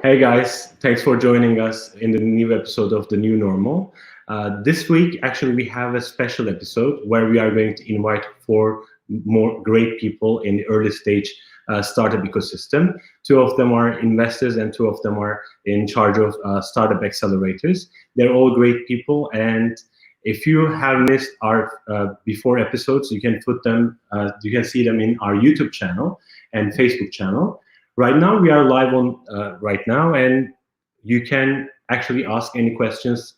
Hey guys, thanks for joining us in the new episode of The New Normal. This week, actually, we have a special episode where we are going to invite four more great people in the early stage startup ecosystem. Two of them are investors and two of them are in charge of startup accelerators. They're all great people, and if you have missed our before episodes, you can put them, you can see them in our YouTube channel and Facebook channel. Right now, we are live on right now, and you can actually ask any questions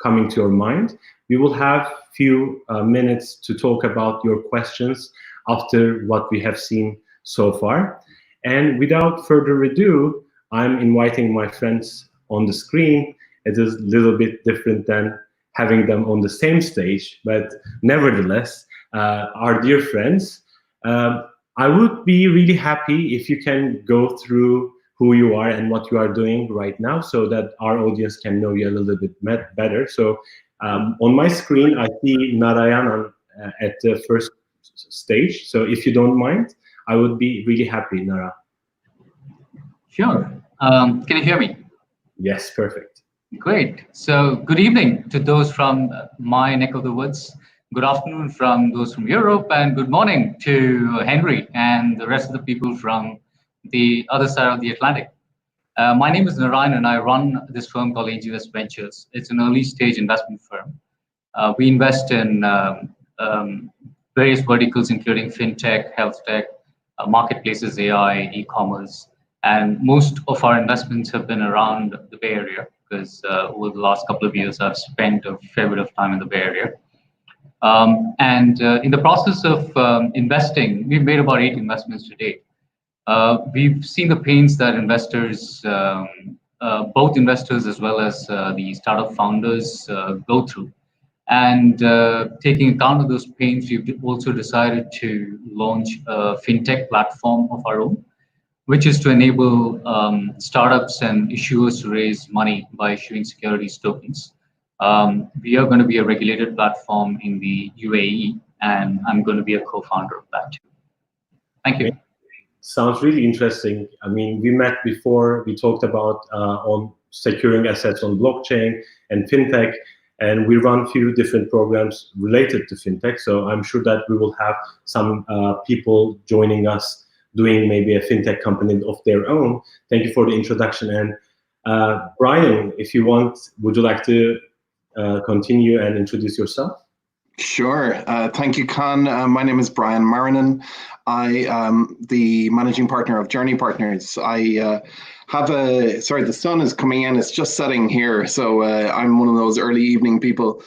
coming to your mind. We will have few minutes to talk about your questions after what we have seen so far. And without further ado, I'm inviting my friends on the screen. It is a little bit different than having them on the same stage, but nevertheless, our dear friends. I would be really happy if you can go through who you are and what you are doing right now so that our audience can know you a little bit better. So on my screen, I see Narayanan at the first stage. So if you don't mind, I would be really happy, Nara. Sure. Can you hear me? Yes, perfect. Great. So good evening to those from my neck of the woods. Good afternoon from those from Europe, and good morning to Henry and the rest of the people from the other side of the Atlantic. My name is Narayanan, and I run this firm called Angivest Ventures. It's an early stage investment firm. We invest in various verticals, including fintech, health tech, marketplaces, AI, e-commerce. And most of our investments have been around the Bay Area because over the last couple of years, I've spent a fair bit of time in the Bay Area. In the process of investing, we've made about 8 investments to date. We've seen the pains that investors, both investors as well as the startup founders go through. And taking account of those pains, we've also decided to launch a fintech platform of our own, which is to enable startups and issuers to raise money by issuing securities tokens. We are going to be a regulated platform in the UAE, and I'm going to be a co-founder of that too. Thank you. Sounds really interesting. I mean, we met before, we talked about on securing assets on blockchain and fintech, and we run a few different programs related to fintech. So I'm sure that we will have some people joining us doing maybe a fintech company of their own. Thank you for the introduction. And Brian, if you want, would you like to continue and introduce yourself? Sure. Thank you, Khan. My name is Brian Marrinan. I am the managing partner of Journey Partners. I have sorry, the sun is coming in. It's just setting here. So I'm one of those early evening people.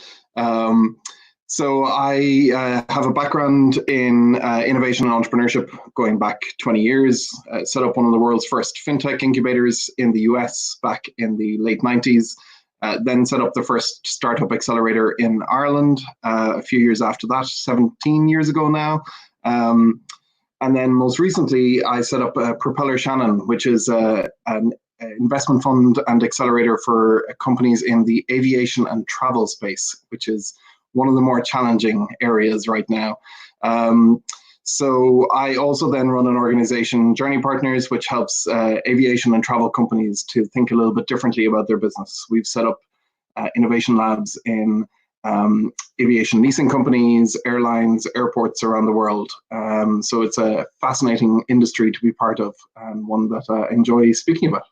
So I have a background in innovation and entrepreneurship going back 20 years. Set up one of the world's first fintech incubators in the US back in the late 90s. Then set up the first startup accelerator in Ireland a few years after that, 17 years ago now. And then most recently, I set up Propeller Shannon, which is an investment fund and accelerator for companies in the aviation and travel space, which is one of the more challenging areas right now. So I also then run an organization, Journey Partners, which helps aviation and travel companies to think a little bit differently about their business. We've set up innovation labs in aviation leasing companies, airlines, airports around the world. So it's a fascinating industry to be part of and one that I enjoy speaking about.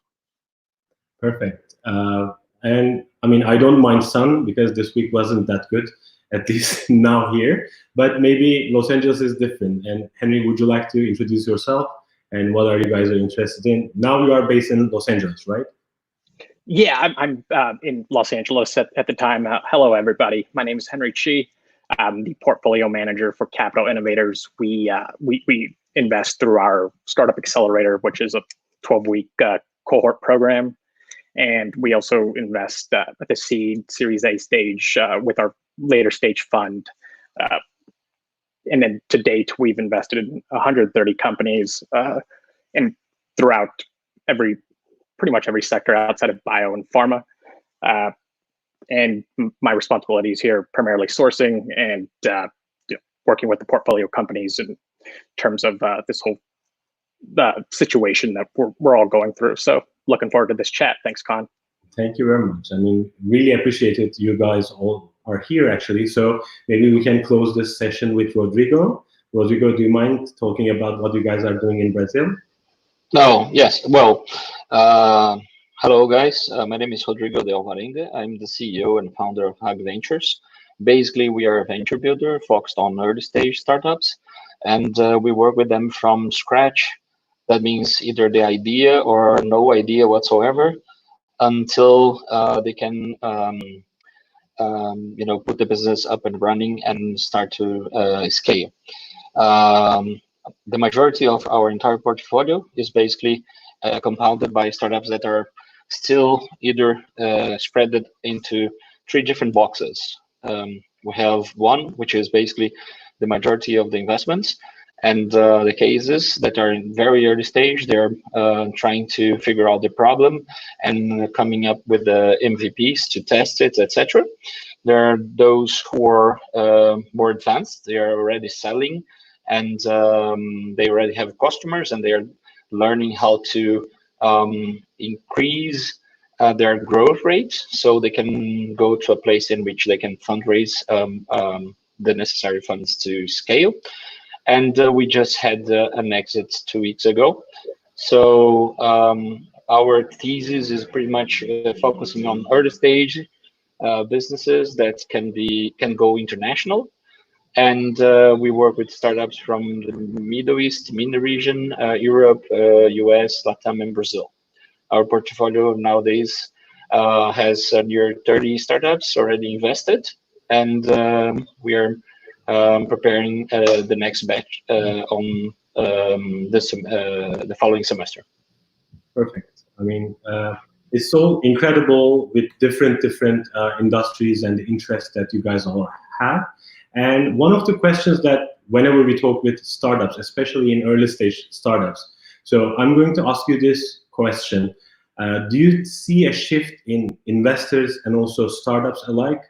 Perfect. And I mean, I don't mind sun because this week wasn't that good, at least now here, but maybe Los Angeles is different. And Henry, would you like to introduce yourself and what are you guys interested in? Now you are based in Los Angeles, right? Yeah, I'm in Los Angeles at the time. Hello, everybody. My name is Henry Chi. I'm the portfolio manager for Capital Innovators. We invest through our startup accelerator, which is a 12-week cohort program. And we also invest at the seed Series A stage with our later stage fund. And then to date, we've invested in 130 companies and throughout pretty much every sector outside of bio and pharma. And my responsibilities here primarily sourcing and working with the portfolio companies in terms of this whole situation that we're all going through. So looking forward to this chat. Thanks, Khan. Thank you very much. I mean, really appreciate it. You guys all are here actually. So maybe we can close this session with Rodrigo. Rodrigo, do you mind talking about what you guys are doing in Brazil? No, yes. Well, hello guys. My name is Rodrigo de Alvarenga. I'm the CEO and founder of Ventures. Basically, we are a venture builder focused on early stage startups, and we work with them from scratch. That means either the idea or no idea whatsoever, until they can put the business up and running and start to scale. The majority of our entire portfolio is basically compounded by startups that are still either spread into 3 different boxes. We have one, which is basically the majority of the investments, and the cases that are in very early stage. They're trying to figure out the problem and coming up with the MVPs to test it, etc. There are those who are more advanced. They are already selling, and they already have customers, and they are learning how to increase their growth rate, so they can go to a place in which they can fundraise the necessary funds to scale. And we just had an exit 2 weeks ago. So our thesis is pretty much focusing on early stage businesses that can go international. And we work with startups from the Middle East, MENA region, Europe, US, Latam, and Brazil. Our portfolio nowadays has near 30 startups already invested, and we are preparing the next batch on the following semester. Perfect. I mean, it's so incredible with different industries and the interest that you guys all have. And one of the questions that whenever we talk with startups, especially in early stage startups, so I'm going to ask you this question. Do you see a shift in investors and also startups alike?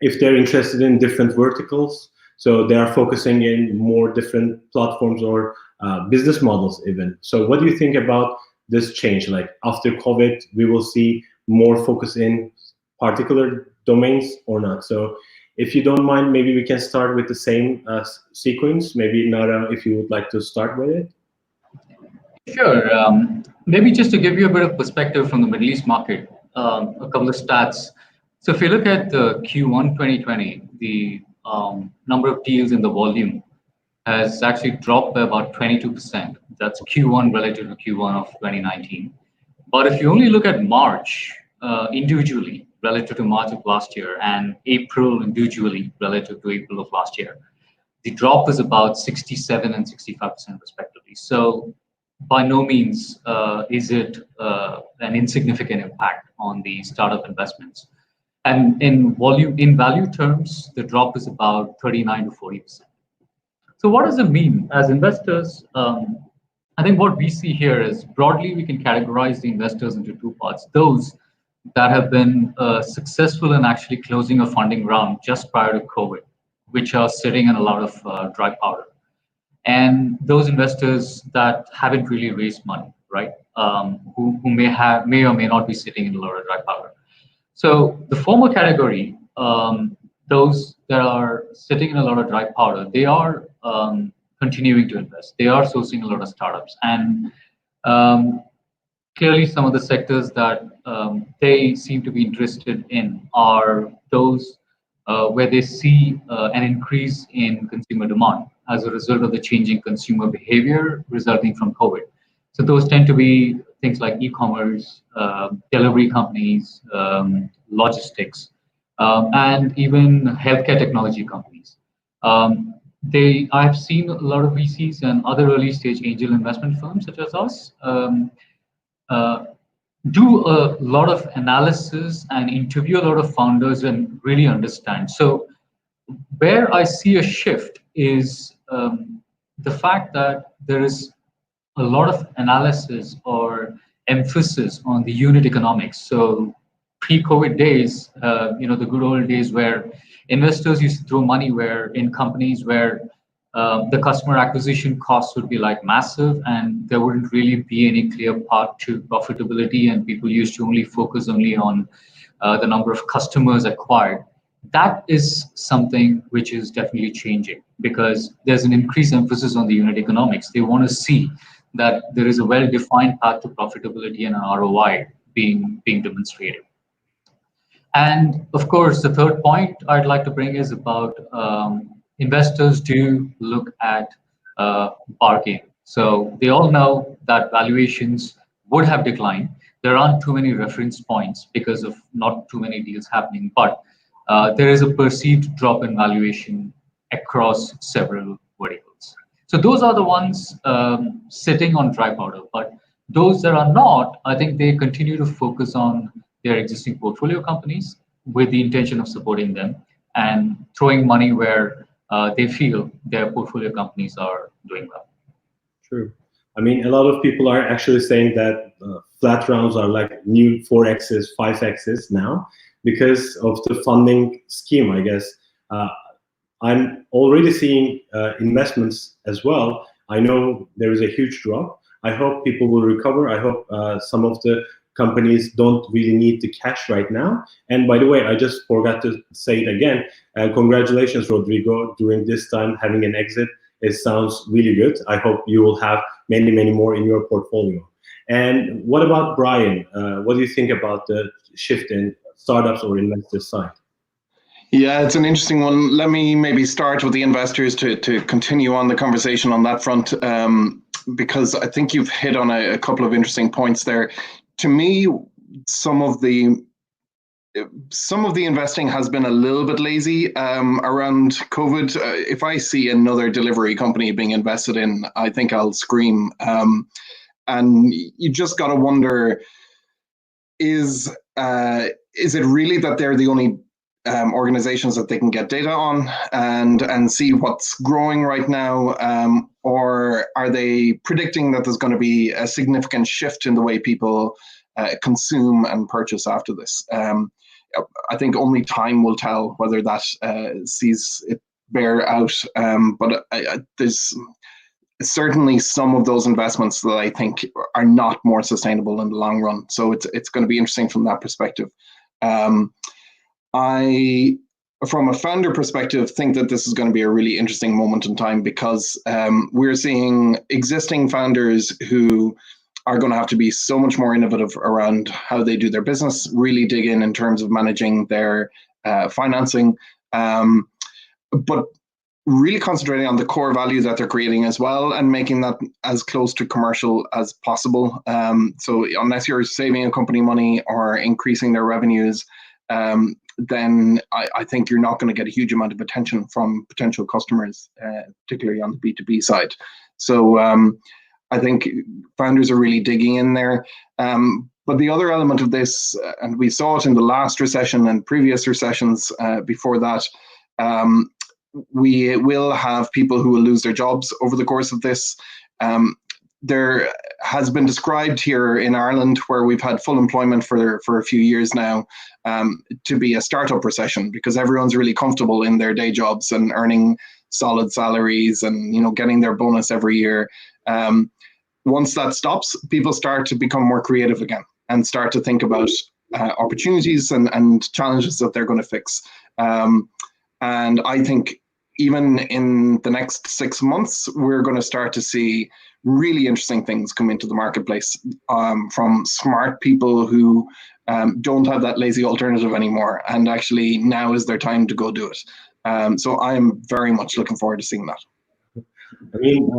If they're interested in different verticals, so they are focusing in more different platforms or business models even. So what do you think about this change? Like after COVID, we will see more focus in particular domains or not? So if you don't mind, maybe we can start with the same sequence. Maybe Nara, if you would like to start with it. Sure. Maybe just to give you a bit of perspective from the Middle East market, a couple of stats. So if you look at the Q1 2020, the number of deals in the volume has actually dropped by about 22%. That's Q1 relative to Q1 of 2019. But if you only look at March individually relative to March of last year and April individually relative to April of last year, the drop is about 67 and 65% respectively. So by no means is it an insignificant impact on the startup investments. And in value terms, the drop is about 39 to 40%. So what does it mean? As investors, I think what we see here is broadly we can categorize the investors into 2 parts. Those that have been successful in actually closing a funding round just prior to COVID, which are sitting in a lot of dry powder. And those investors that haven't really raised money, right? Who may or may not be sitting in a lot of dry powder. So the former category, those that are sitting in a lot of dry powder, they are continuing to invest. They are sourcing a lot of startups. And clearly some of the sectors that they seem to be interested in are those where they see an increase in consumer demand as a result of the changing consumer behavior resulting from COVID. So those tend to be things like e-commerce, delivery companies, logistics, and even healthcare technology companies. I've seen a lot of VCs and other early stage angel investment firms such as us do a lot of analysis and interview a lot of founders and really understand. So where I see a shift is the fact that there is a lot of analysis or emphasis on the unit economics. So pre-COVID days, the good old days where investors used to throw money in companies where the customer acquisition costs would be like massive, and there wouldn't really be any clear path to profitability, and people used to only focus only on the number of customers acquired. That is something which is definitely changing because there's an increased emphasis on the unit economics. They want to see that there is a well-defined path to profitability and an ROI being demonstrated. And of course, the third point I'd like to bring is about investors do look at bargain. So they all know that valuations would have declined. There aren't too many reference points because of not too many deals happening, but there is a perceived drop in valuation across several verticals. So those are the ones sitting on dry powder, but those that are not, I think they continue to focus on their existing portfolio companies with the intention of supporting them and throwing money where they feel their portfolio companies are doing well. True. I mean, a lot of people are actually saying that flat rounds are like new 4Xs, 5Xs now because of the funding scheme, I guess. I'm already seeing investments as well. I know there is a huge drop. I hope people will recover. I hope some of the companies don't really need the cash right now. And by the way, I just forgot to say it again. Congratulations, Rodrigo, during this time having an exit. It sounds really good. I hope you will have many, many more in your portfolio. And what about Brian? What do you think about the shift in startups or investors side? Yeah, it's an interesting one. Let me maybe start with the investors to continue on the conversation on that front, because I think you've hit on a couple of interesting points there. To me, some of the investing has been a little bit lazy around COVID. If I see another delivery company being invested in, I think I'll scream. And you just got to wonder, is it really that they're the only organizations that they can get data on and see what's growing right now, or are they predicting that there's going to be a significant shift in the way people consume and purchase after this? I think only time will tell whether that sees it bear out, but there's certainly some of those investments that I think are not more sustainable in the long run. So it's going to be interesting from that perspective. I, from a founder perspective, think that this is going to be a really interesting moment in time because we're seeing existing founders who are going to have to be so much more innovative around how they do their business, really dig in terms of managing their financing, but really concentrating on the core value that they're creating as well and making that as close to commercial as possible. So unless you're saving a company money or increasing their revenues, then I think you're not going to get a huge amount of attention from potential customers, particularly on the B2B side. So I think founders are really digging in there. But the other element of this, and we saw it in the last recession and previous recessions before that, we will have people who will lose their jobs over the course of this. There has been described here in Ireland, where we've had full employment for a few years now, to be a startup recession because everyone's really comfortable in their day jobs and earning solid salaries and getting their bonus every year. Once that stops, people start to become more creative again and start to think about opportunities and challenges that they're going to fix. And I think even in the next 6 months, we're going to start to see really interesting things come into the marketplace from smart people who don't have that lazy alternative anymore. And actually now is their time to go do it. So I'm very much looking forward to seeing that. I mean,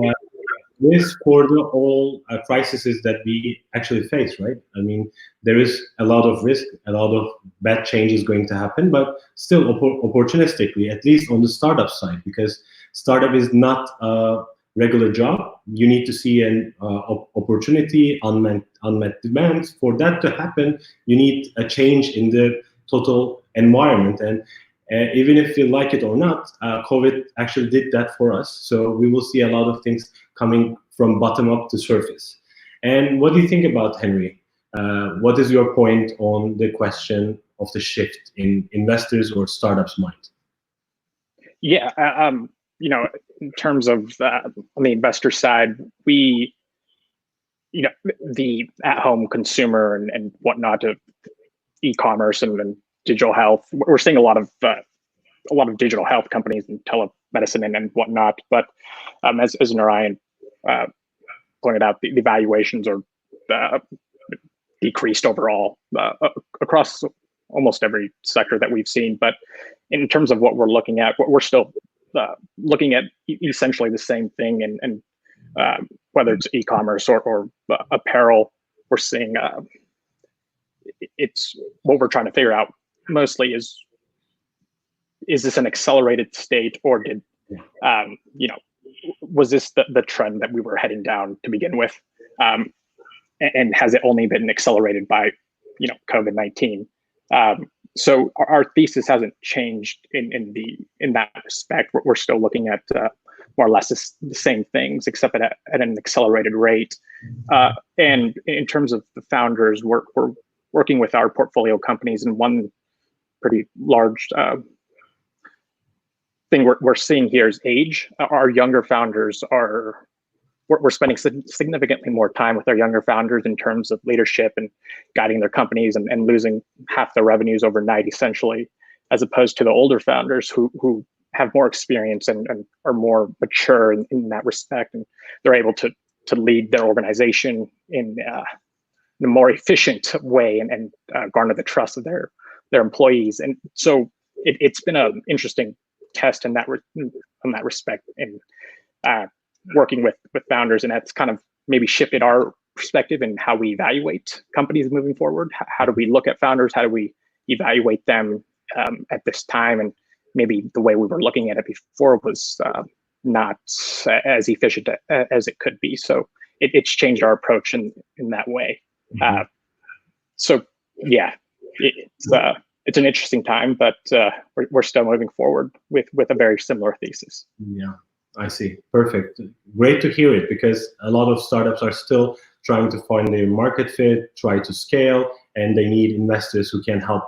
risk for the all crises that we actually face, right? I mean, there is a lot of risk, a lot of bad changes going to happen, but still opportunistically, at least on the startup side, because startup is not a regular job. You need to see an opportunity, unmet demands. For that to happen, you need a change in the total environment. And even if you like it or not, COVID actually did that for us. So we will see a lot of things coming from bottom up to surface. And what do you think about Henry? What is your point on the question of the shift in investors or startups' mind? Yeah, in terms of on the investor side, we, the at-home consumer and whatnot of e-commerce and digital health, we're seeing a lot of digital health companies and telemedicine and whatnot. But as Narayan pointed out, the valuations are decreased overall across almost every sector that we've seen. But in terms of what we're looking at, we're still looking at essentially the same thing, and whether it's e-commerce or apparel, we're seeing it's what we're trying to figure out mostly is this an accelerated state, or did was this the trend that we were heading down to begin with, and has it only been accelerated by COVID-19? So our thesis hasn't changed in that respect. We're still looking at more or less the same things, except at an accelerated rate. And in terms of the founders, we're working with our portfolio companies, and one pretty large thing we're seeing here is age. Our younger founders we're spending significantly more time with our younger founders in terms of leadership and guiding their companies, and losing half their revenues overnight, essentially, as opposed to the older founders who have more experience and are more mature in that respect, and they're able to lead their organization in a more efficient way and garner the trust of their employees. And so it's been an interesting test in that respect, in working with founders, and that's kind of maybe shifted our perspective in how we evaluate companies moving forward. How do we look at founders? How do we evaluate them at this time? And maybe the way we were looking at it before was not as efficient as it could be. So it's changed our approach in that way. So yeah, it's an interesting time, but we're still moving forward with a very similar thesis. Yeah, I see. Perfect. Great to hear it, because a lot of startups are still trying to find their market fit, try to scale, and they need investors who can help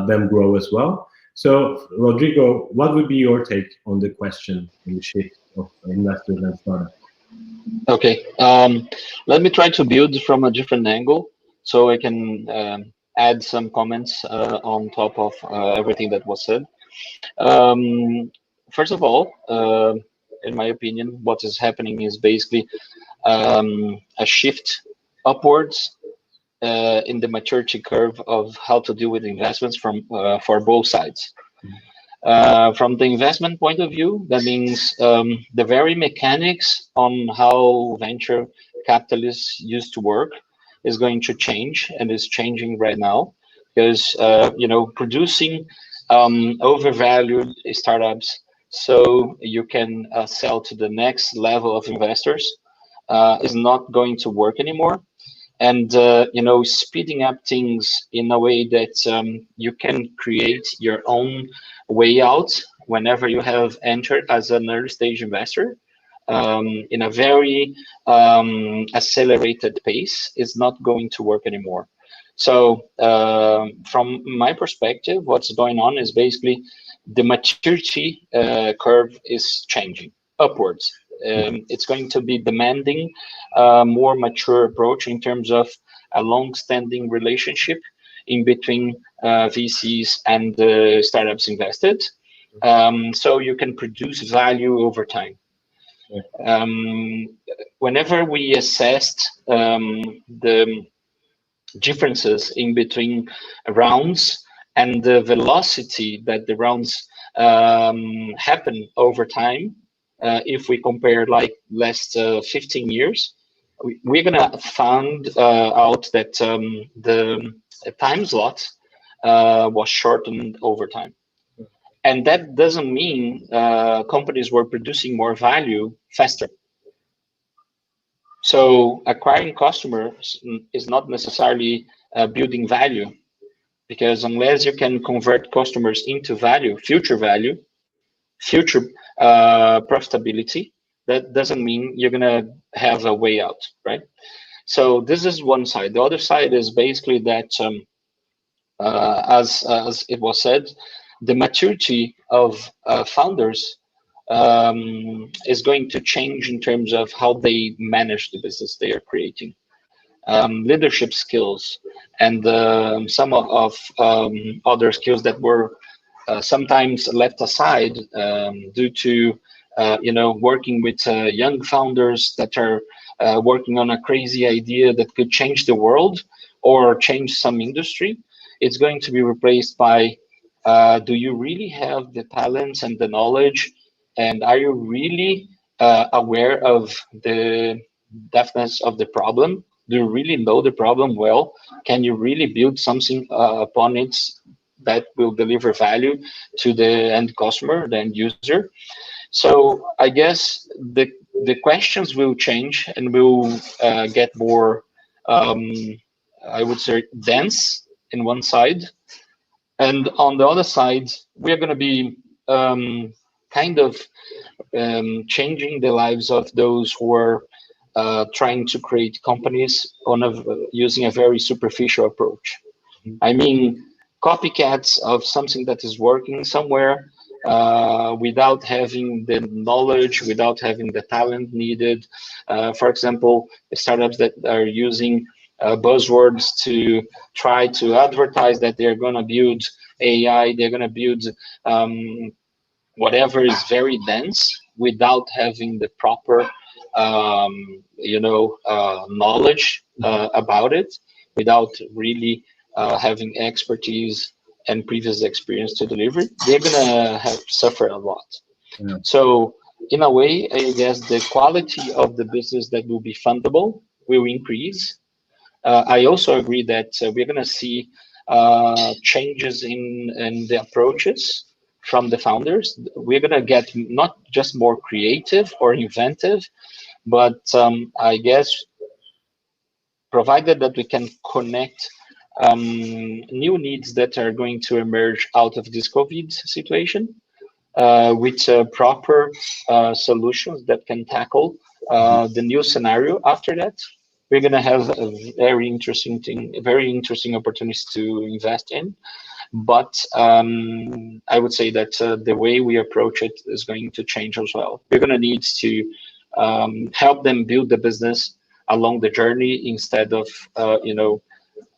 them grow as well. So, Rodrigo, what would be your take on the question in the shift of investors and startups? Okay, let me try to build from a different angle, so I can add some comments on top of everything that was said. First of all, in my opinion, what is happening is basically a shift upwards in the maturity curve of how to deal with investments for both sides. From the investment point of view, that means the very mechanics on how venture capitalists used to work is going to change, and is changing right now, because producing overvalued startups so you can sell to the next level of investors is not going to work anymore. And speeding up things in a way that you can create your own way out whenever you have entered as an early stage investor in a very accelerated pace is not going to work anymore. So from my perspective, what's going on is basically the maturity curve is changing upwards. It's going to be demanding a more mature approach in terms of a long-standing relationship in between VCs and the startups invested, so you can produce value over time. Whenever we assessed the differences in between rounds and the velocity that the rounds happen over time, if we compare like last 15 years, we're gonna find out that the time slot was shortened over time. And that doesn't mean companies were producing more value faster. So acquiring customers is not necessarily building value, because unless you can convert customers into value, future profitability, that doesn't mean you're gonna have a way out, right? So this is one side. The other side is basically that, as it was said, the maturity of founders is going to change in terms of how they manage the business they are creating. Leadership skills and some of other skills that were sometimes left aside due to working with young founders that are working on a crazy idea that could change the world or change some industry. It's going to be replaced by do you really have the talents and the knowledge, and are you really aware of the depthness of the problem? Do you really know the problem well? Can you really build something upon it that will deliver value to the end customer, the end user? So I guess the questions will change and will get more, I would say, dense in one side. And on the other side, we're going to be kind of changing the lives of those who are trying to create companies using a very superficial approach. I mean, copycats of something that is working somewhere without having the knowledge, without having the talent needed. For example, startups that are using buzzwords to try to advertise that they're going to build AI, they're going to build whatever is very dense without having the proper knowledge about it, without really having expertise and previous experience to deliver, they're gonna suffer a lot. Yeah. So in a way, I guess the quality of the business that will be fundable will increase. I also agree that we're gonna see changes in the approaches from the founders. We're gonna get not just more creative or inventive, but I guess provided that we can connect new needs that are going to emerge out of this COVID situation with proper solutions that can tackle the new scenario after that, we're going to have a very interesting opportunities to invest in. But I would say that the way we approach it is going to change as well. We're going to need to help them build the business along the journey instead of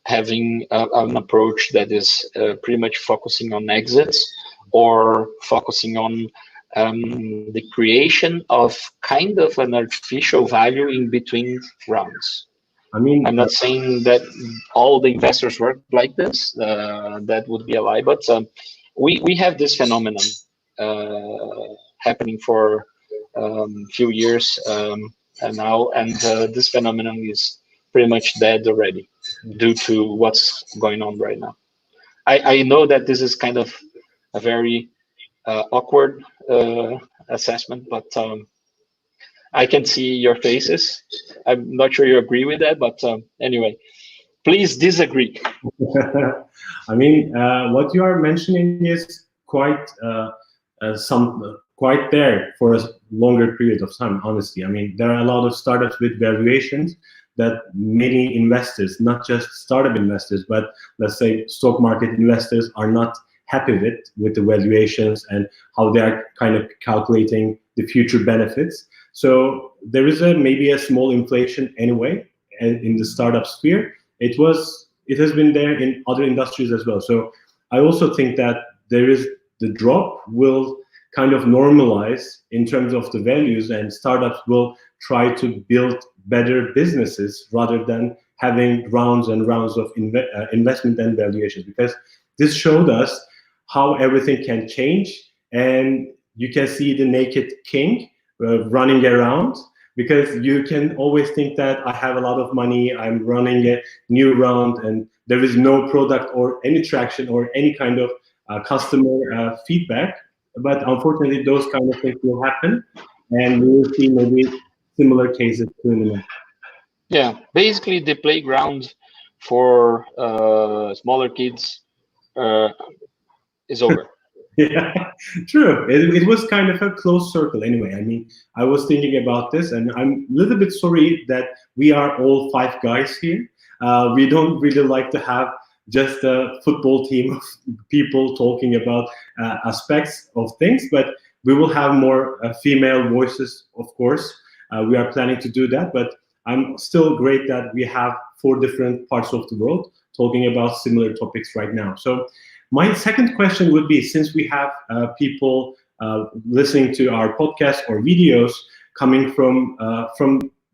having an approach that is pretty much focusing on exits or focusing on the creation of kind of an artificial value in between rounds. I mean, I'm not saying that all the investors work like this. That would be a lie. But we have this phenomenon happening for a few years now, and this phenomenon is pretty much dead already due to what's going on right now. I know that this is kind of a very awkward assessment, but I can see your faces. I'm not sure you agree with that, but anyway, please disagree. I mean, what you are mentioning is quite there for a longer period of time, honestly. I mean, there are a lot of startups with valuations that many investors, not just startup investors, but let's say stock market investors, are not happy with the valuations and how they are kind of calculating the future benefits. So there is maybe a small inflation anyway in the startup sphere. It has been there in other industries as well. So I also think that the drop will kind of normalize in terms of the values, and startups will try to build better businesses rather than having rounds and rounds of investment and valuations, because this showed us how everything can change, and you can see the naked king running around, because you can always think that I have a lot of money, I'm running a new round, and there is no product or any traction or any kind of customer feedback. But unfortunately, those kind of things will happen, and we will see maybe similar cases soon. Yeah, basically the playground for smaller kids is over. Yeah, true. It was kind of a closed circle anyway. I mean, I was thinking about this, and I'm a little bit sorry that we are all 5 guys here. We don't really like to have just a football team of people talking about aspects of things, but We will have more female voices, of course. We are planning to do that, but I'm still great that we have 4 different parts of the world talking about similar topics right now. So my second question would be, since we have people listening to our podcast or videos coming from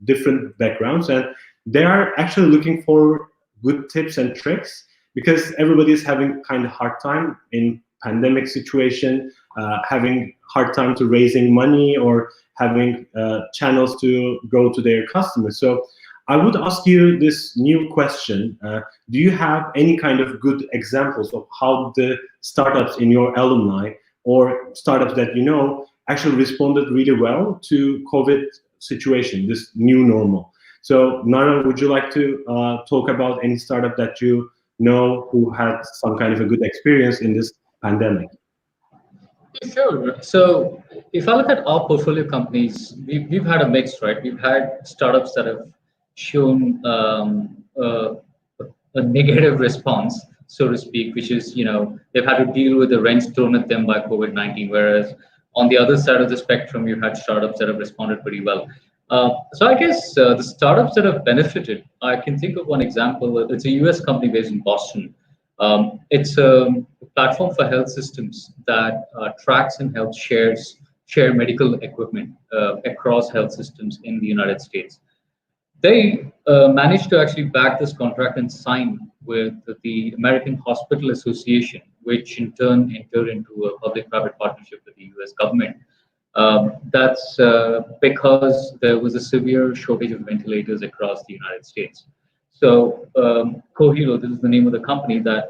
different backgrounds, and they are actually looking for good tips and tricks, because everybody is having kind of hard time in pandemic situation, having hard time to raising money or having channels to go to their customers. So I would ask you this new question. Do you have any kind of good examples of how the startups in your alumni or startups that you know actually responded really well to COVID situation, this new normal? So Nara, would you like to talk about any startup that you know who had some kind of a good experience in this pandemic? Sure. So if I look at our portfolio companies, we've had a mix, right? We've had startups that have shown a negative response, so to speak, which is, they've had to deal with the wrench thrown at them by COVID-19, whereas on the other side of the spectrum, you've had startups that have responded pretty well. So I guess the startups that have benefited, I can think of one example. It's a US company based in Boston. It's a platform for health systems that tracks and helps share medical equipment across health systems in the United States. They managed to actually back this contract and sign with the American Hospital Association, which in turn entered into a public-private partnership with the US government. That's because there was a severe shortage of ventilators across the United States. So Cohilo, this is the name of the company that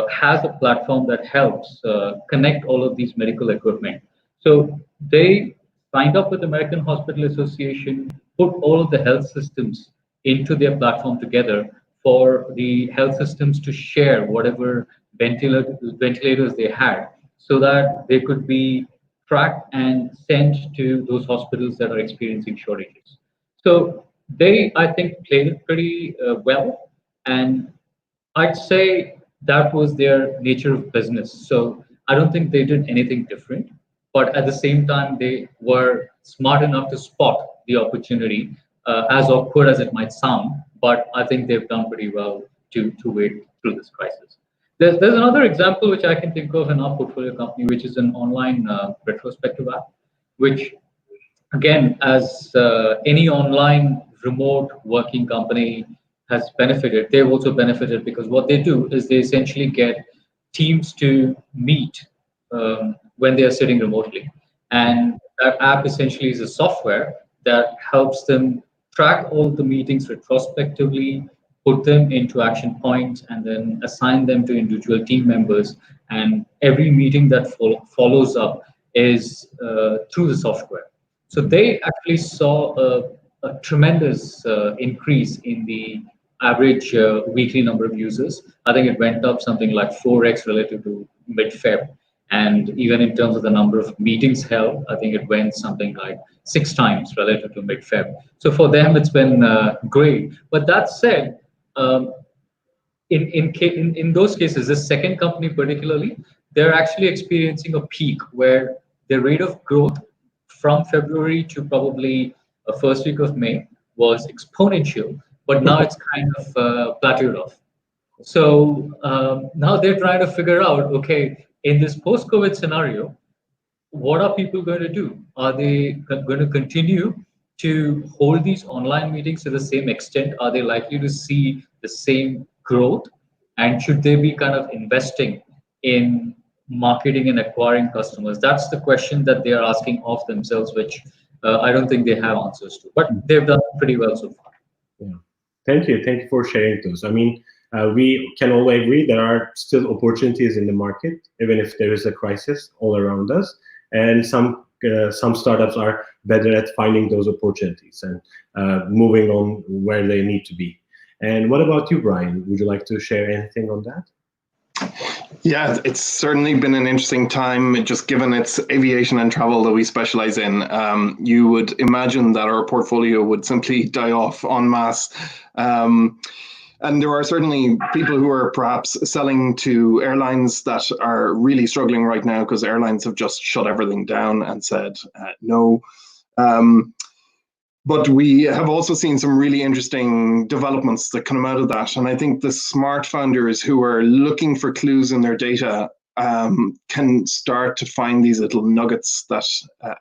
has a platform that helps connect all of these medical equipment. So they signed up with the American Hospital Association, put all of the health systems into their platform together for the health systems to share whatever ventilators they had, so that they could be tracked and sent to those hospitals that are experiencing shortages. So they, I think, played it pretty well, and I'd say that was their nature of business. So I don't think they did anything different, but at the same time, they were smart enough to spot the opportunity, as awkward as it might sound, but I think they've done pretty well to wade through this crisis. There's another example which I can think of in our portfolio company, which is an online retrospective app, which, again, as any online remote working company has benefited, they've also benefited, because what they do is they essentially get teams to meet when they are sitting remotely. And that app essentially is a software that helps them track all the meetings retrospectively, put them into action points, and then assign them to individual team members. And every meeting that follows up is through the software. So they actually saw a tremendous increase in the average weekly number of users. I think it went up something like 4x relative to mid-Feb. And even in terms of the number of meetings held, I think it went something like 6 times relative to mid-Feb. So for them, it's been great. But that said, in those cases, this second company particularly, they're actually experiencing a peak where the rate of growth from February to probably the first week of May was exponential, but now it's kind of plateaued off. So now they're trying to figure out, okay, in this post-COVID scenario, what are people going to do? Are they going to continue to hold these online meetings to the same extent? Are they likely to see the same growth? And should they be kind of investing in marketing and acquiring customers? That's the question that they are asking of themselves, which I don't think they have answers to. But they've done pretty well so far. Yeah. Thank you for sharing those. I mean, we can all agree there are still opportunities in the market, even if there is a crisis all around us. And some startups are better at finding those opportunities and moving on where they need to be. And what about you, Brian? Would you like to share anything on that? Yeah, it's certainly been an interesting time, just given it's aviation and travel that we specialize in. You would imagine that our portfolio would simply die off en masse. And there are certainly people who are perhaps selling to airlines that are really struggling right now because airlines have just shut everything down and said no. But we have also seen some really interesting developments that come out of that. And I think the smart founders who are looking for clues in their data can start to find these little nuggets that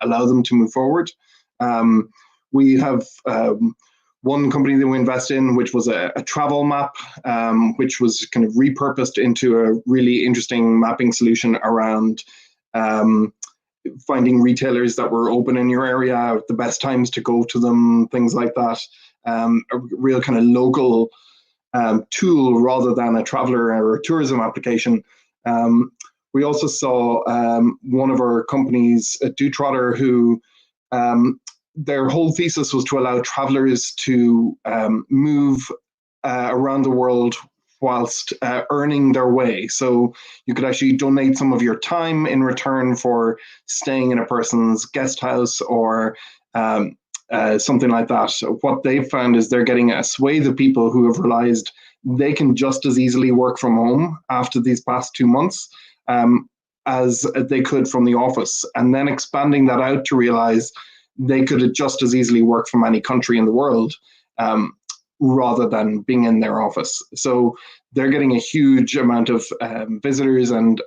allow them to move forward. We have one company that we invest in, which was a travel map, which was kind of repurposed into a really interesting mapping solution around finding retailers that were open in your area, the best times to go to them, things like that. A real kind of local tool rather than a traveler or a tourism application. We also saw one of our companies, Dotrotter, who their whole thesis was to allow travelers to move around the world whilst earning their way. So you could actually donate some of your time in return for staying in a person's guest house or something like that. So what they've found is they're getting a swathe of people who have realized they can just as easily work from home after these past 2 months as they could from the office, and then expanding that out to realize they could just as easily work from any country in the world rather than being in their office. So they're getting a huge amount of visitors and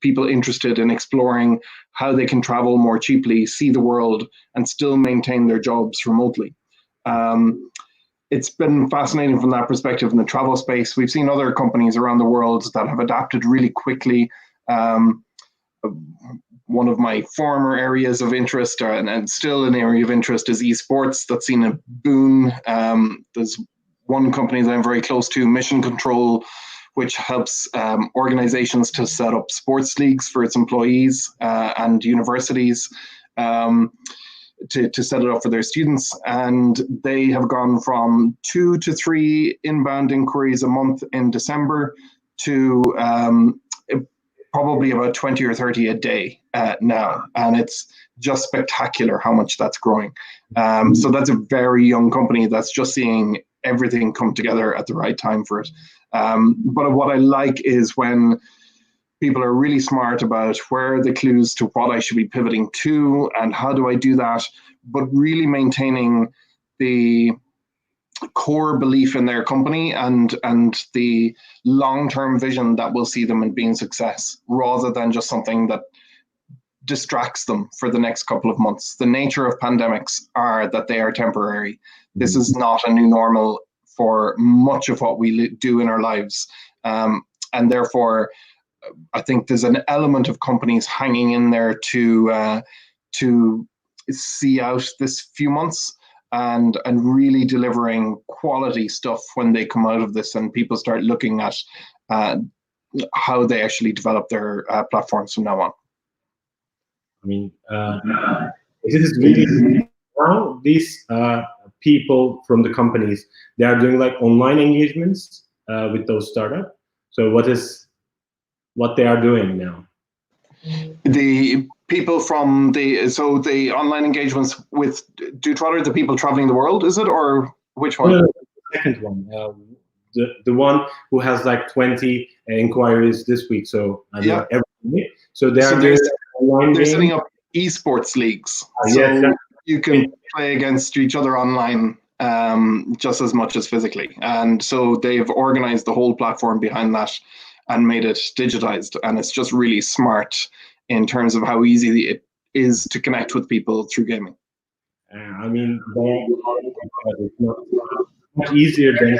people interested in exploring how they can travel more cheaply, see the world, and still maintain their jobs remotely. It's been fascinating from that perspective in the travel space. We've seen other companies around the world that have adapted really quickly. One of my former areas of interest, and still an area of interest, is esports. That's seen a boom. There's one company that I'm very close to, Mission Control, which helps organizations to set up sports leagues for its employees and universities to set it up for their students. And they have gone from 2 to 3 inbound inquiries a month in December to probably about 20 or 30 a day now. And it's just spectacular how much that's growing. So that's a very young company that's just seeing everything come together at the right time for it. But what I like is when people are really smart about where are the clues to what I should be pivoting to and how do I do that, but really maintaining the core belief in their company and the long-term vision that will see them in being success, rather than just something that distracts them for the next couple of months. The nature of pandemics are that they are temporary. This is not a new normal for much of what we do in our lives. And therefore, I think there's an element of companies hanging in there to see out this few months and really delivering quality stuff when they come out of this and people start looking at how they actually develop their platforms from now on. I mean, it is really now these people from the companies, they are doing like online engagements with those startups. So what they are doing now? The people from the online engagements with Dotrotter, the people traveling the world, is it, or which one? No, the second one, the one who has like 20 inquiries this week. So yeah, every week. So they're setting up esports leagues. So you can play against each other online just as much as physically. And so they've organized the whole platform behind that and made it digitized. And it's just really smart in terms of how easy it is to connect with people through gaming. I mean, it's not much easier than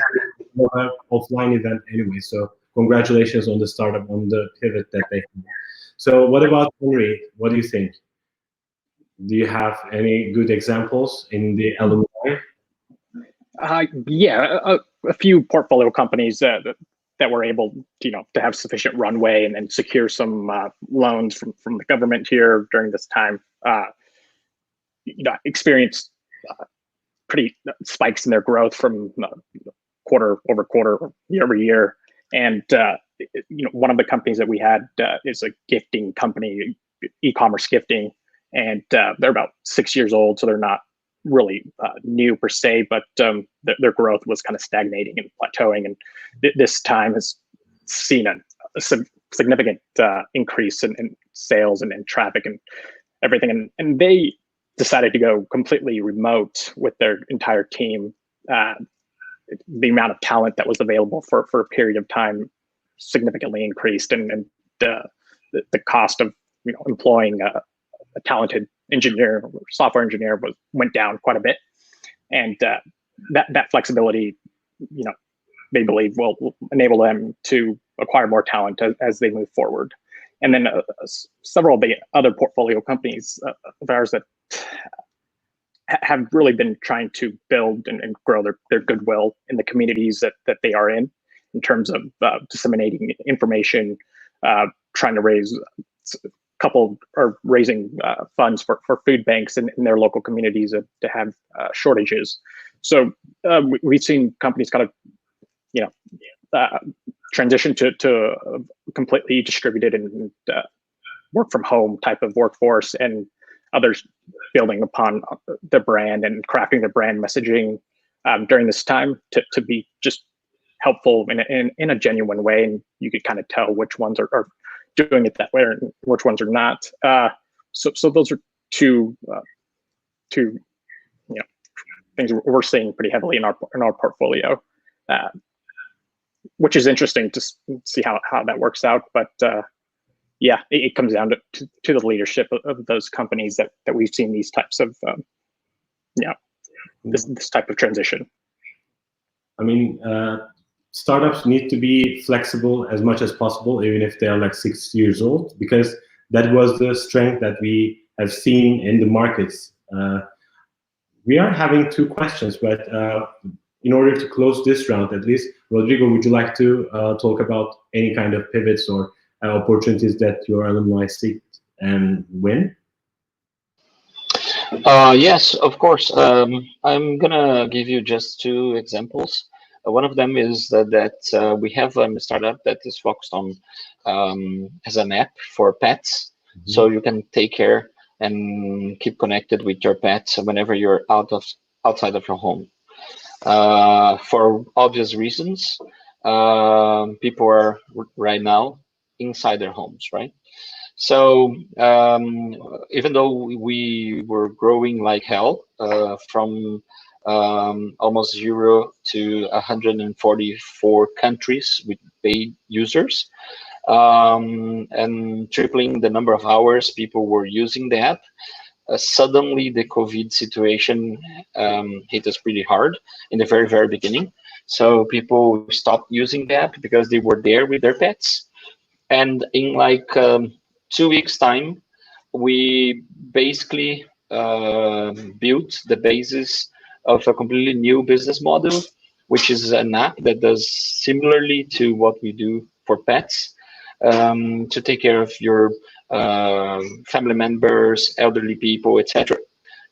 an offline event anyway. So congratulations on the startup, on the pivot that they have. So what about Henry? What do you think? Do you have any good examples in the alumni? Yeah, a few portfolio companies that were able, to have sufficient runway and secure some loans from the government here during this time. Experienced pretty spikes in their growth from quarter over quarter, year over year. And one of the companies that we had is a gifting company, e-commerce gifting, and they're about 6 years old, so they're not really new per se, but their growth was kind of stagnating and plateauing. And this time has seen a significant increase in sales and traffic and everything. And they decided to go completely remote with their entire team. The amount of talent that was available for a period of time significantly increased, and the cost of employing a talented engineer or software engineer went down quite a bit. And that flexibility, they believe will enable them to acquire more talent as they move forward. And then several of the other portfolio companies of ours that have really been trying to build and grow their goodwill in the communities that they are in terms of disseminating information, trying to raising funds for food banks in their local communities to have shortages. So we've seen companies kind of, transition to a completely distributed and work from home type of workforce, and others building upon the brand and crafting the brand messaging during this time to be just helpful in a genuine way. And you could kind of tell which ones are doing it that way and which ones are not. So those are two things we're seeing pretty heavily in our portfolio, which is interesting to see how that works out. But yeah, it comes down to the leadership of those companies that we've seen these types of this type of transition. I mean, startups need to be flexible as much as possible, even if they are like 6 years old, because that was the strength that we have seen in the markets. We are having 2 questions, but in order to close this round, at least, Rodrigo, would you like to talk about any kind of pivots or opportunities that your alumni seek and win? Yes, of course. I'm gonna give you just 2 examples. One of them is that we have a startup that is focused on as an app for pets, so you can take care and keep connected with your pets whenever you're outside of your home. For obvious reasons, people are right now inside their homes, right? So even though we were growing like hell from almost 0 to 144 countries with paid users, and tripling the number of hours people were using the app, suddenly the COVID situation hit us pretty hard in the very, very beginning. So people stopped using the app because they were there with their pets. And in like 2 weeks time, we basically built the basis of a completely new business model, which is an app that does similarly to what we do for pets, to take care of your family members, elderly people, etc.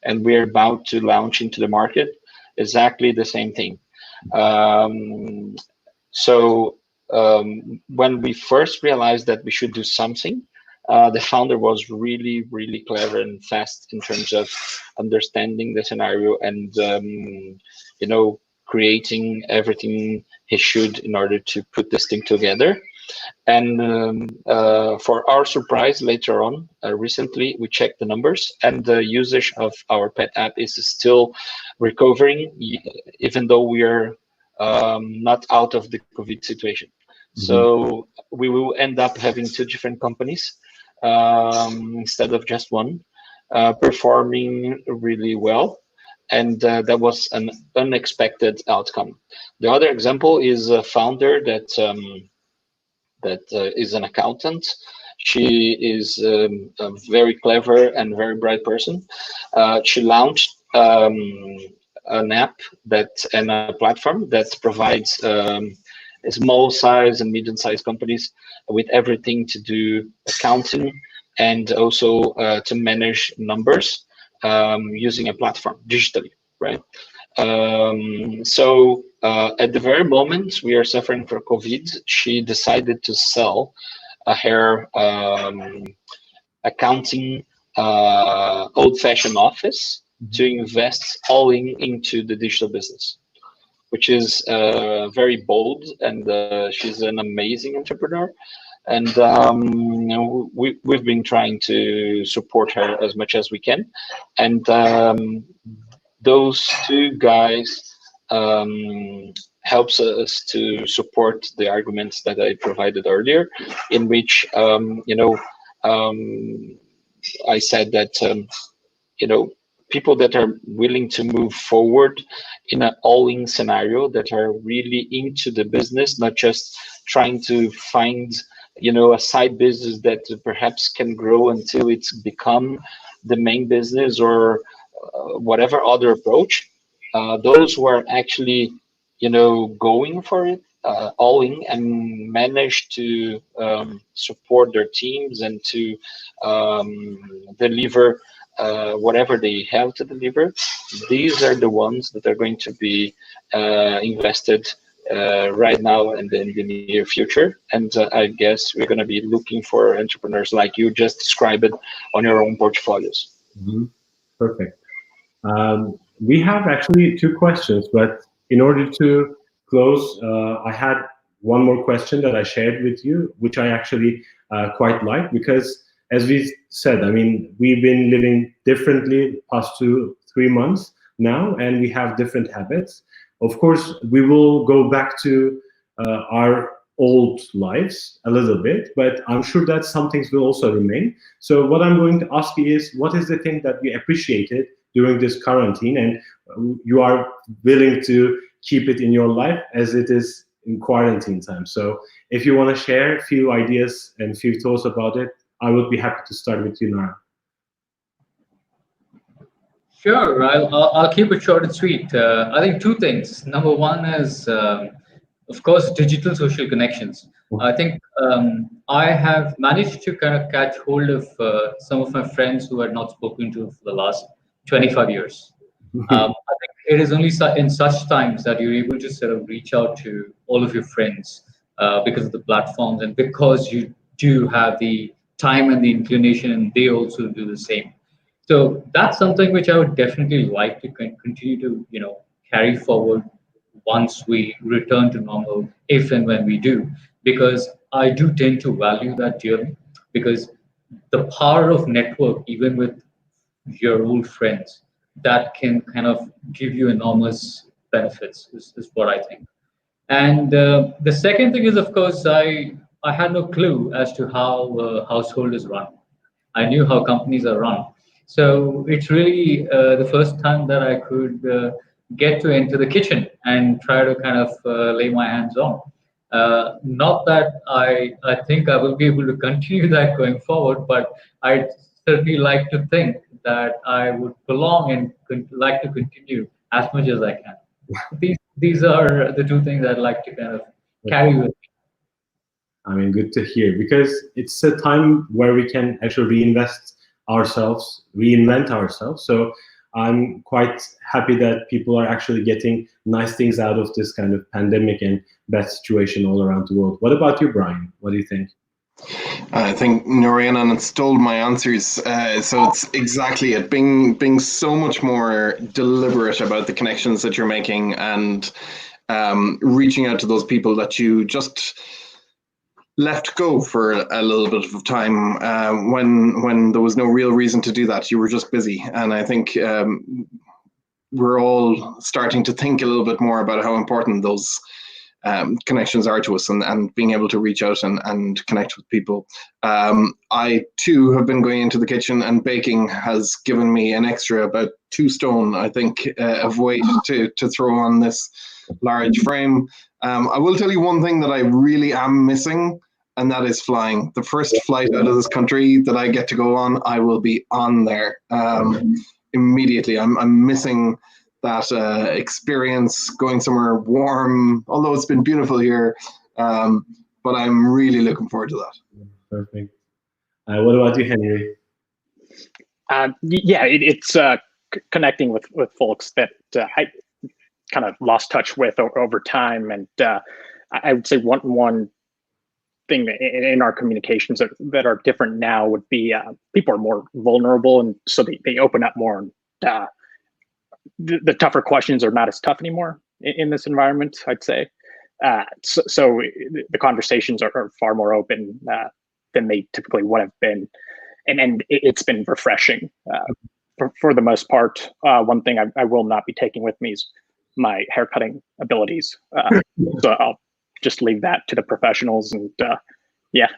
And we're about to launch into the market exactly the same thing. When we first realized that we should do something, the founder was really, really clever and fast in terms of understanding the scenario and creating everything he should in order to put this thing together. And for our surprise, later on, recently, we checked the numbers, and the usage of our pet app is still recovering, even though we are not out of the COVID situation. So we will end up having 2 different companies instead of just one, performing really well. And that was an unexpected outcome. The other example is a founder that is an accountant. She is a very clever and very bright person. She launched an app and a platform that provides small size and medium sized companies with everything to do accounting and also to manage numbers using a platform digitally, right? At the very moment we are suffering for COVID, she decided to sell her accounting old-fashioned office to invest all into the digital business, which is very bold, and she's an amazing entrepreneur. And we've been trying to support her as much as we can. And those two guys helps us to support the arguments that I provided earlier, in which I said that people that are willing to move forward in an all-in scenario, that are really into the business, not just trying to find a side business that perhaps can grow until it's become the main business, or whatever other approach. Those who are actually going for it all in, and manage to support their teams and to deliver whatever they have to deliver, these are the ones that are going to be invested right now and in the near future. And I guess we're going to be looking for entrepreneurs like you just described it on your own portfolios. Mm-hmm. Perfect. We have actually two questions, but in order to close, I had one more question that I shared with you, which I actually quite like, because as we said, I mean, we've been living differently the past 2-3 months now, and we have different habits. Of course, we will go back to our old lives a little bit, but I'm sure that some things will also remain. So what I'm going to ask you is, what is the thing that you appreciated during this quarantine, and you are willing to keep it in your life as it is in quarantine time? So if you want to share a few ideas and a few thoughts about it, I would be happy to start with you, Nara. Sure, I'll keep it short and sweet. I think two things. Number one is, of course, digital social connections. I think I have managed to kind of catch hold of some of my friends who I had not spoken to for the last 25 years. I think it is only in such times that you're able to sort of reach out to all of your friends because of the platforms, and because you do have the time and the inclination, and they also do the same. So that's something which I would definitely like to continue to, carry forward once we return to normal, if and when we do, because I do tend to value that dearly, because the power of network, even with your old friends, that can kind of give you enormous benefits, is what I think. And the second thing is, of course, I had no clue as to how a household is run. I knew how companies are run. So it's really the first time that I could get to enter the kitchen and try to kind of lay my hands on. Not that I think I will be able to continue that going forward, but I'd certainly like to think that I would belong and like to continue as much as I can. These are the two things I'd like to kind of carry with me. I mean, good to hear, because it's a time where we can actually reinvent ourselves. So I'm quite happy that people are actually getting nice things out of this kind of pandemic and bad situation all around the world. What about you, Brian? What do you think? I think Narayanan stole my answers. So it's exactly it, being so much more deliberate about the connections that you're making, and reaching out to those people that you just left go for a little bit of time when there was no real reason to do that. You were just busy. And I think we're all starting to think a little bit more about how important those connections are to us, and being able to reach out and connect with people. I too have been going into the kitchen, and baking has given me an extra about 2 stone, I think, of weight to throw on this large frame. I will tell you one thing that I really am missing, and that is flying. The first flight out of this country that I get to go on, I will be on there immediately. I'm missing that experience, going somewhere warm, although it's been beautiful here, but I'm really looking forward to that. Perfect. What about you, Henry? It's connecting with folks that I kind of lost touch with over time, and I would say one thing in our communications that are different now would be people are more vulnerable, and so they open up more. And the tougher questions are not as tough anymore in this environment, I'd say. So the conversations are far more open than they typically would have been, and it's been refreshing for the most part. One thing I will not be taking with me is my haircutting abilities. So I'll just leave that to the professionals, and yeah.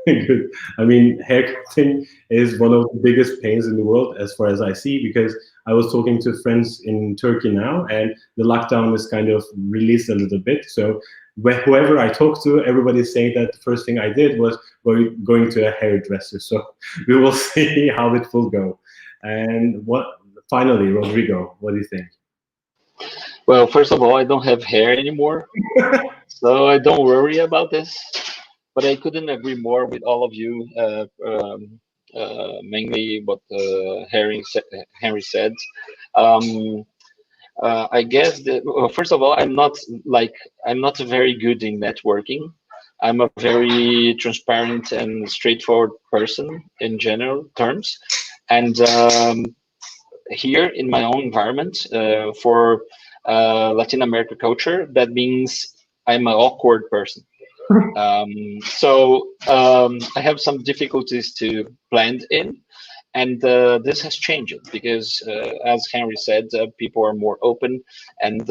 Good. I mean, haircutting is one of the biggest pains in the world, as far as I see, because I was talking to friends in Turkey now, and the lockdown is kind of released a little bit. So whoever I talk to, everybody's saying that the first thing I did was going to a hairdresser. So we will see how it will go. And finally, Rodrigo, what do you think? Well, first of all, I don't have hair anymore, so I don't worry about this. But I couldn't agree more with all of you, mainly what Henry said. I guess that, well, first of all, I'm not very good in networking. I'm a very transparent and straightforward person in general terms, and here in my own environment, for Latin America culture, that means I'm an awkward person. I have some difficulties to blend in, and this has changed because, as Henry said, people are more open, and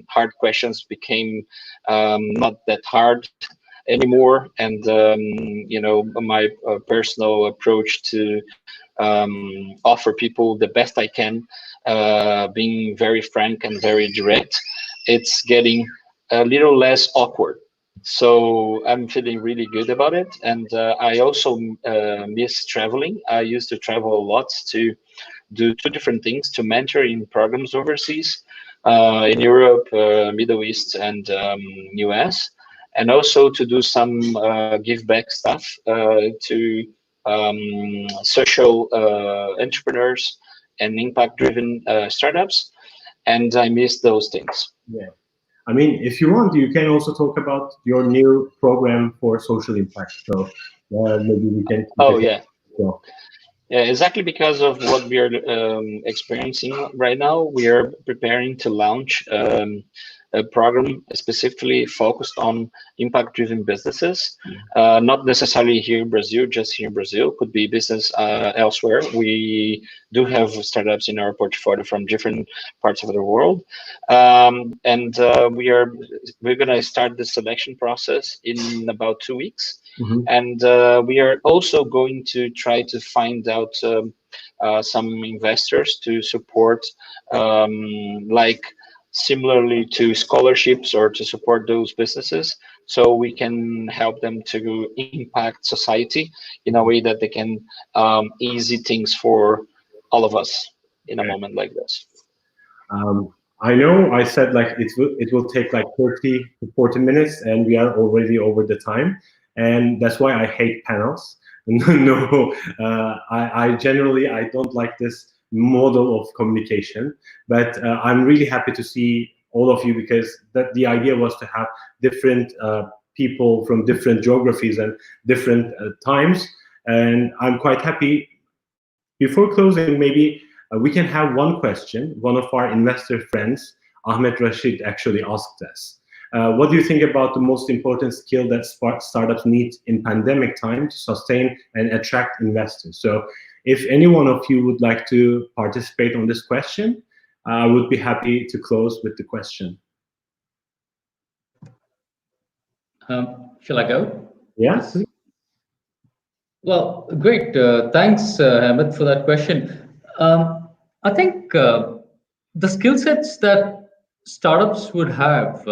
hard questions became not that hard anymore. And my personal approach to offer people the best I can, being very frank and very direct, it's getting a little less awkward. So I'm feeling really good about it. And I also miss traveling. I used to travel a lot to do two different things: to mentor in programs overseas, in Europe, Middle East, and US, and also to do some give back stuff to social entrepreneurs and impact driven startups. And I miss those things. Yeah. I mean, if you want, you can also talk about your new program for social impact. So maybe we can. Oh, yeah. So. Yeah, exactly, because of what we are experiencing right now. We are preparing to launch a program specifically focused on impact-driven businesses, not necessarily here in Brazil, just here in Brazil, could be business elsewhere. We do have startups in our portfolio from different parts of the world, and we're gonna start the selection process in about 2 weeks. Mm-hmm. And we are also going to try to find out some investors to support, like similarly to scholarships or to support those businesses, so we can help them to impact society in a way that they can easy things for all of us in a moment like this. I know I said like it will take like 30 to 40 minutes, and we are already over the time. And that's why I hate panels. No, I generally don't like this model of communication. But I'm really happy to see all of you, because the idea was to have different people from different geographies and different times. And I'm quite happy. Before closing, maybe we can have one question. One of our investor friends, Ahmed, actually asked us. What do you think about the most important skill that startups need in pandemic time to sustain and attract investors? So if any one of you would like to participate on this question, I would be happy to close with the question. Shall I go? Yes. Well, great. Thanks, Ahmed, for that question. I think the skill sets that startups would have,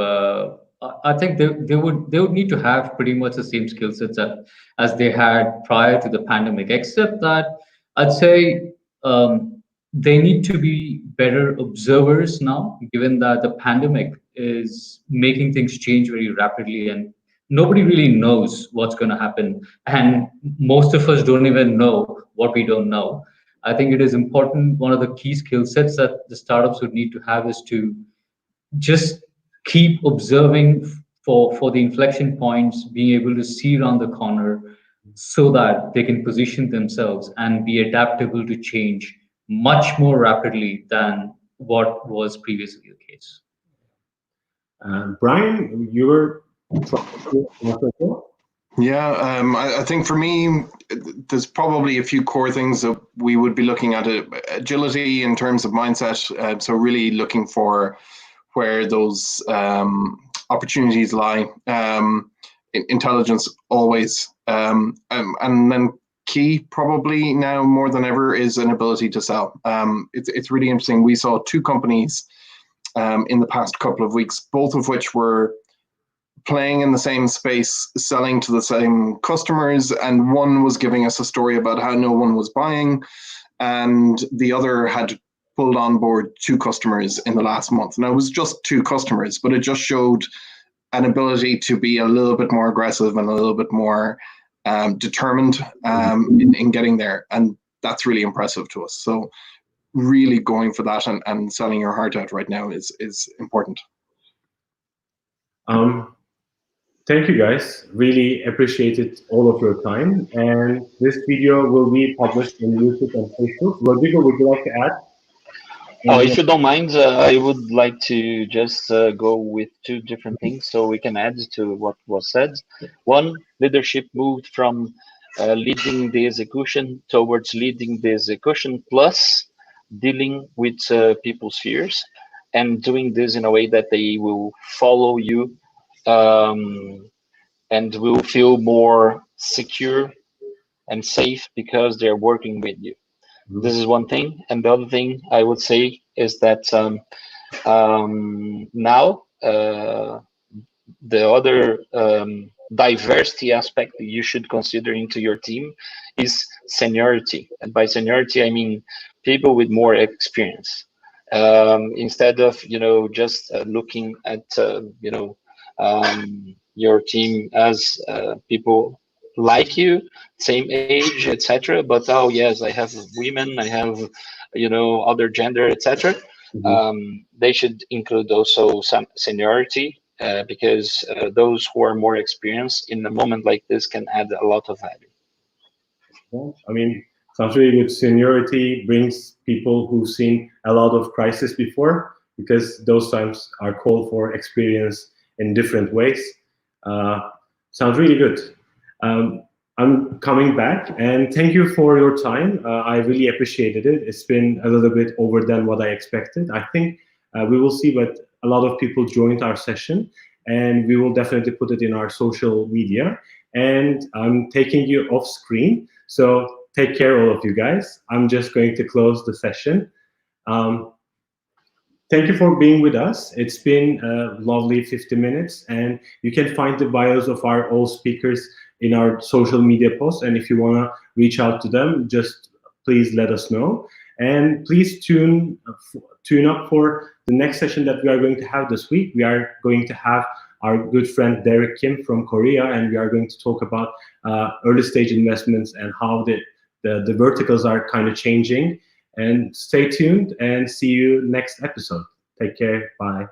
I think they would need to have pretty much the same skill sets as they had prior to the pandemic, except that I'd say they need to be better observers now, given that the pandemic is making things change very rapidly, and nobody really knows what's going to happen, and most of us don't even know what we don't know. I think it is important. One of the key skill sets that the startups would need to have is to just keep observing for the inflection points, being able to see around the corner so that they can position themselves and be adaptable to change much more rapidly than what was previously the case. Brian, you were Yeah, I think for me, there's probably a few core things that we would be looking at. Agility in terms of mindset, so really looking for where those opportunities lie. Intelligence always, and then key probably now more than ever is an ability to sell. It's really interesting. We saw two companies in the past couple of weeks, both of which were playing in the same space, selling to the same customers, and one was giving us a story about how no one was buying, and the other had pulled on board two customers in the last month. Now, it was just two customers, but it just showed an ability to be a little bit more aggressive and a little bit more determined in getting there, and that's really impressive to us. So really going for that and selling your heart out right now is important. Thank you guys, really appreciated all of your time, and this video will be published in YouTube and Facebook. Rodrigo, would you like to add? Oh, if you don't mind, I would like to just go with two different things so we can add to what was said. One, leadership moved from leading the execution towards leading the execution plus dealing with people's fears and doing this in a way that they will follow you and will feel more secure and safe because they're working with you. This is one thing. And the other thing I would say is that now the other diversity aspect that you should consider into your team is seniority. And by seniority, I mean people with more experience. Instead of, just looking at, your team as people like you, same age, etc. But oh yes, I have women, I have other gender, etc. They should include also some seniority because those who are more experienced in a moment like this can add a lot of value. Well, I mean, sounds really good. Seniority brings people who've seen a lot of crisis before, because those times are called for experience in different ways. Sounds really good. I'm coming back, and thank you for your time. I really appreciated it. It's been a little bit over than what I expected. I think we will see, but a lot of people joined our session, and we will definitely put it in our social media. And I'm taking you off screen, so take care, all of you guys. I'm just going to close the session. Thank you for being with us. It's been a lovely 50 minutes, and you can find the bios of our all speakers in our social media posts. And if you want to reach out to them, just please let us know. And please tune up for the next session that we are going to have this week. We are going to have our good friend Derek Kim from Korea, and we are going to talk about early stage investments and how the verticals are kind of changing. And stay tuned and see you next episode. Take care. Bye.